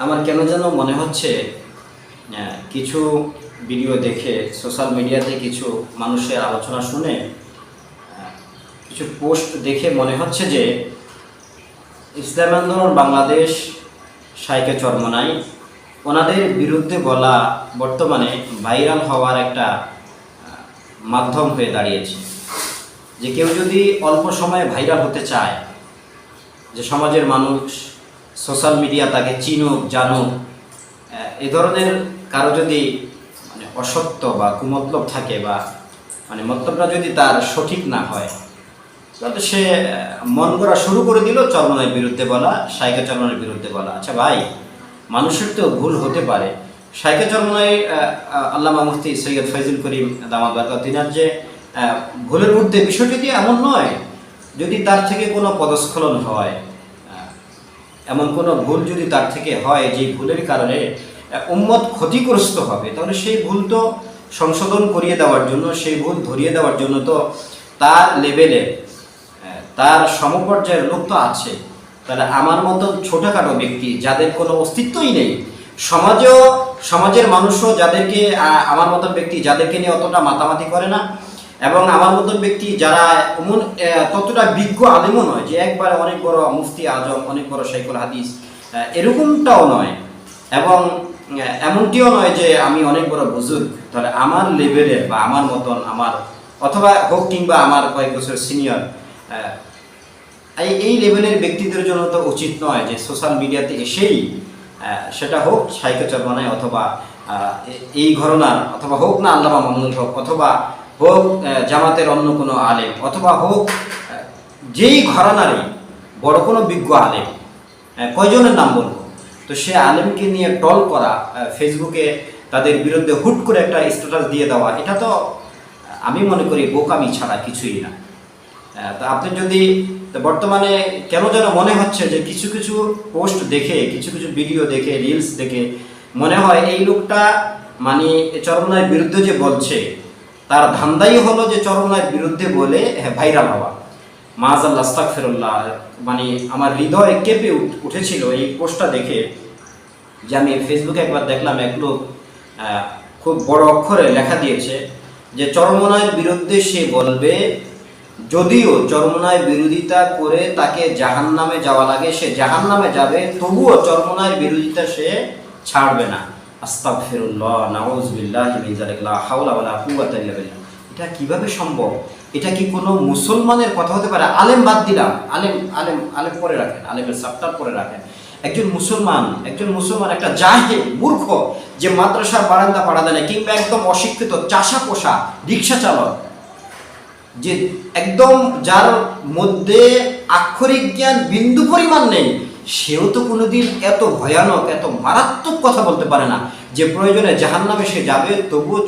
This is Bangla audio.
আমার কেন যেন মনে হচ্ছে কিছু ভিডিও দেখে সোশ্যাল মিডিয়াতে কিছু মানুষের আলোচনা শুনে কিছু পোস্ট দেখে মনে হচ্ছে যে ইসলাম আন্দোলন বাংলাদেশ শাইখে চরমোনাই ওনাদের বিরুদ্ধে বলা বর্তমানে ভাইরাল হওয়ার একটা মাধ্যম হয়ে দাঁড়িয়েছে। যে কেউ যদি অল্প সময়ে ভাইরাল হতে চায়, যে সমাজের মানুষ সোশ্যাল মিডিয়া তাকে চিনুক জানুক, এ ধরনের কারো যদি অসত্য বা কুমতলব থাকে বা মতলবটা যদি তার সঠিক না হয়, তাহলে সে মন করা শুরু করে দিল চরমোনাইয়ের বিরুদ্ধে বলা, শাইখে চরমোনাইয়ের বিরুদ্ধে বলা। আচ্ছা ভাই, মানুষের তো ভুল হতে পারে। শাইখে চরমোনাই আল্লামা মুফতি সৈয়দ ফয়জুল করিম দামাত বারকাতুহু তিনার যে ভুলের ঊর্ধ্বে বিষয়টি দিয়ে এমন নয়। যদি তার থেকে কোনো পদস্খলন হয়, এমন কোনো ভুল যদি তার থেকে হয় যে ভুলের কারণে উম্মত ক্ষতিগ্রস্ত হবে, তাহলে সেই ভুল তো সংশোধন করিয়ে দেওয়ার জন্য, সেই ভুল ধরিয়ে দেওয়ার জন্য তো তার লেভেলে তার সমপর্যায়ের লোক তো আছে। তাহলে আমার মতন ছোটোখাটো ব্যক্তি যাদের কোনো অস্তিত্বই নেই, সমাজের মানুষও যাদেরকে, আমার মতন ব্যক্তি যাদেরকে নিয়ে অতটা মাতামাতি করে না, এবং আমার মতন ব্যক্তি যারা ততটা বিজ্ঞ আলেমও নয় যে একবারে অনেক বড় মুফতি আজম, অনেক বড় শাইখুল হাদিস, এরকমটাও নয়, এবং এমনটিও নয় যে আমি অনেক বড় বুজুর্গ। তাহলে আমার লেভেলের বা আমার মতন, আমার অথবা হোক কিংবা আমার কয়েক বছর সিনিয়র, এই লেভেলের ব্যক্তিদের জন্য তো উচিত নয় যে সোশ্যাল মিডিয়াতে এসেই, সেটা হোক শাইখে চরমোনাই অথবা এই ঘরানার, অথবা হোক না আল্লামা মামুনুল হক, অথবা হোক জামাতের অন্য কোনো আলেম, অথবা হোক যেই ঘরানারই বড় কোনো বিজ্ঞ আলেম, কয়জনের নাম বলবো, তো সে আলেমকে নিয়ে ট্রল করা, ফেসবুকে তাদের বিরুদ্ধে হুট করে একটা স্ট্যাটাস দিয়ে দেওয়া, এটা তো আমি মনে করি বোকামি ছাড়া কিছুই না। তো আপনি যদি বর্তমানে কেন যেন মনে হচ্ছে যে কিছু কিছু পোস্ট দেখে, কিছু কিছু ভিডিও দেখে, রিলস দেখে মনে হয় এই লোকটা চরমোনাইয়ের বিরুদ্ধে যে বলছে, তার ধান্দাই হলো যে চরমোনাইয়ের বিরুদ্ধে বলে ভাইরাল হওয়া। মাআযাল্লাহ, আস্তাগফিরুল্লাহ। আমার হৃদয় কেঁপে উঠেছিল এই পোস্টটা দেখে, যে আমি ফেসবুকে একবার দেখলাম এক লোক খুব বড় অক্ষরে লেখা দিয়েছে যে চরমোনাইয়ের বিরুদ্ধে সে বলবে, যদিও চরমোনাই বিরোধিতা করে তাকে জাহান্নামে যাওয়া লাগে, সে জাহান্নামে যাবে, তবুও চরমোনাইয়ের বিরোধিতা সে ছাড়বে না। আস্তাগফিরুল্লাহ, নাউযুবিল্লাহি মিন যালিক, লা হাওলা ওয়ালা কুওয়াতা ইল্লা বিল্লাহ। এটা কিভাবে সম্ভব? এটা কি কোনো মুসলমানের কথা হতে পারে? আলেম বাদ দিলাম, আলেম পরে রাখেন, আলেমের সাবটার পরে রাখেন। একজন মুসলমান একটা জাহেল মূর্খ, যে মাদ্রাসার বারান্দা পাড়া দেয় না, কিংবা একদম অশিক্ষিত চাষা পোষা রিক্সা চালক, যে একদম যার মধ্যে আক্ষরিক জ্ঞান বিন্দু পরিমাণ নেই, সেও তো কোনোদিন এত ভয়ানক, এত মারাত্মক কথা বলতে পারে না যে প্রয়োজনে জাহান্নামে সে যাবে, তবুও